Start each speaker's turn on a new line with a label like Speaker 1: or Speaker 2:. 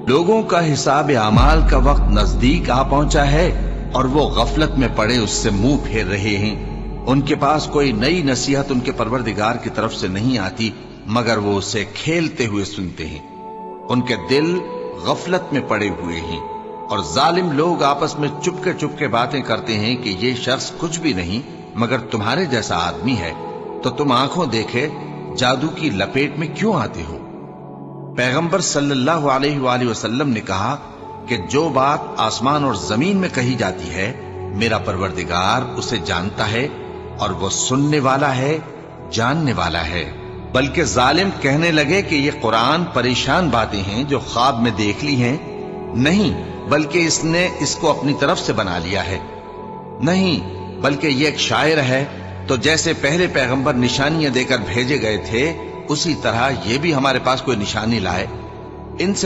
Speaker 1: लोगों का हिसाब आमाल का वक्त नजदीक आ पहुंचा है और वो गफलत में पड़े उससे मुंह फेर रहे हैं। उनके पास कोई नई नसीहत उनके परवरदिगार की तरफ से नहीं आती मगर वो उसे खेलते हुए सुनते हैं। उनके दिल गफलत में पड़े हुए हैं और जालिम लोग आपस में चुपके बातें करते हैं कि ये शख्स कुछ भी नहीं मगर तुम्हारे जैसा आदमी है, तो तुम आंखों देखे जादू की लपेट में क्यों आते हो। पैगंबर सल्लल्लाहु अलैहि वसल्लम ने कहा कि जो बात आसमान और जमीन में कही जाती है मेरा परवरदिगार उसे जानता है और वो सुनने वाला है, जानने वाला है। बल्कि जालिम कहने लगे कि ये कुरान परेशान बातें हैं जो ख्वाब में देख ली हैं। नहीं, बल्कि इसने इसको अपनी तरफ से बना लिया है। नहीं, बल्कि ये एक शायर है। तो जैसे पहले पैगंबर निशानियां देकर भेजे गए थे उसी तरह ये भी हमारे पास कोई निशानी लाए। इनसे